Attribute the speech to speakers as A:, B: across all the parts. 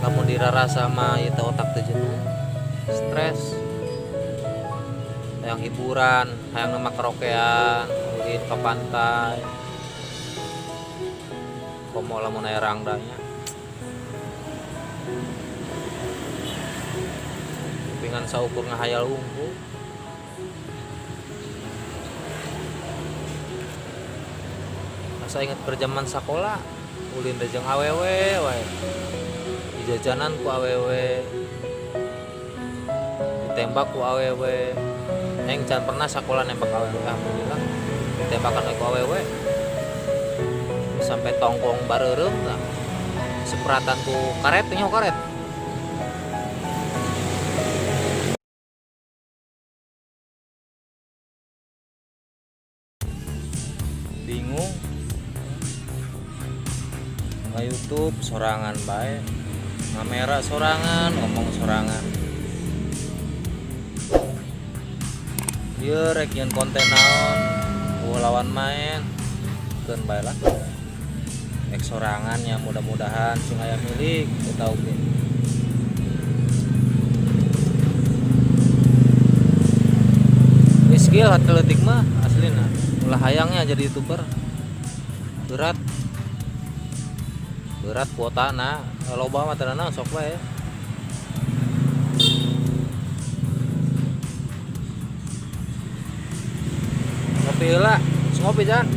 A: Lamun dirara sama itu otak teh jenuh, stres, hayang hiburan, hayang nama karaokean, ulin ke pantai, komo lamun aya rangdanya. Pingan saukur ngahayal unggul. Asa inget perjaman sekolah, ulin teh jeung awewe wae. Dijajanan ku awewe, ditembak ku awewe. Neng can pernah sekolah nembak awewe, alhamdulillah. Ditembakan ku awewe. Sampai tongkong bareureum lah. Seperatan ku karet nyaho karet. Bingung. Nggak YouTube sorangan bae. Kamera sorangan, ngomong sorangan. Ieu rek nyeun konten naon, lawan main. Keun bae lah. Ek sorangan ya mudah-mudahan sing aya milik kita oge. Skill atletik mah aslina. Ulah hayangnya jadi YouTuber. Berat kuotana loba mah tenan sok bae. Ngopi heula, ngopi Jan.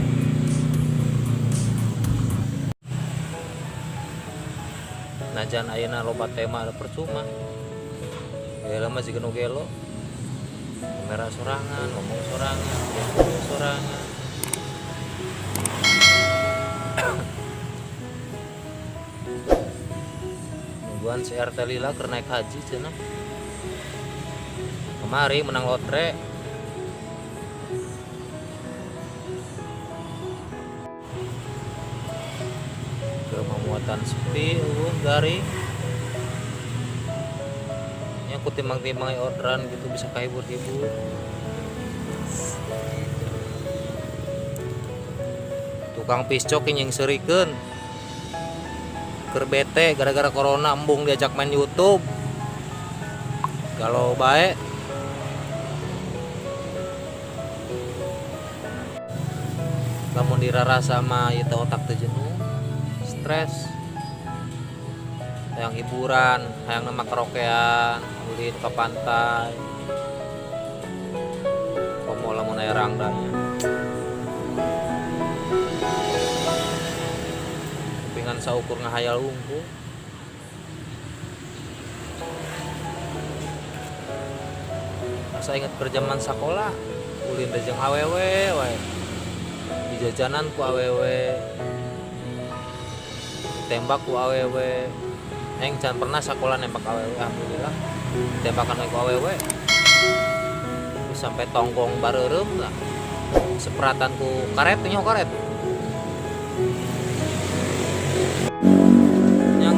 A: Najan ayeuna loba tema percuma. Heula mah sieun gelo. Kamera sorangan, ngomong sorangan, sorangan. Nungguan si RT Lila keur naik haji cenah. Kemari menang lotre. Ke muatan sepi garing. Nya ku timbang-timbang orderan gitu bisa kahibur-hibur. Tukang piscok yang serikeun. Keur bete gara-gara corona embung diajak main YouTube. Kalau baik lamun dirara sama itu otak teh jenuh, stres, hayang hiburan, hayang nama karaokean, ulin ke pantai, komo lamun aya rangdanya. Pingan saukur ngahayal unggul. Asa inget perjaman sekolah, ulin teh jeung awewe wae. Dijajanan ku awewe, ditembak ku awewe. Neng can pernah sekolah nembak awewe, alhamdulillah. Ditembakan ku awewe. Sampai tongkong bareureum lah. Seperatan ku karet nyaho karet.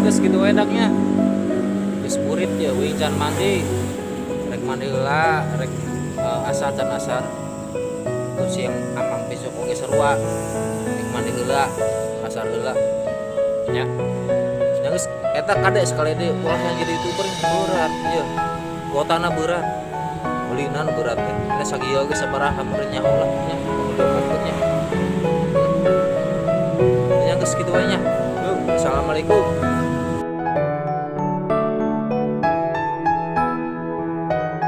A: Geus kitu enaknya. Geus burit ya weuing can mandi. Rek mandi heula, rek asar can asar. Terus yang amang besok oge sarua. Rek mandi heula, asar heula. Nya. Nya geus eta kade sekali deui ulah yang jadi YouTuber berat ieu. Kuotana berat. Belinan berat teh. Nya sagieu ge sabaraha meureun nyaho lah nya. Nya. Nya geus kitu we nya. Assalamualaikum.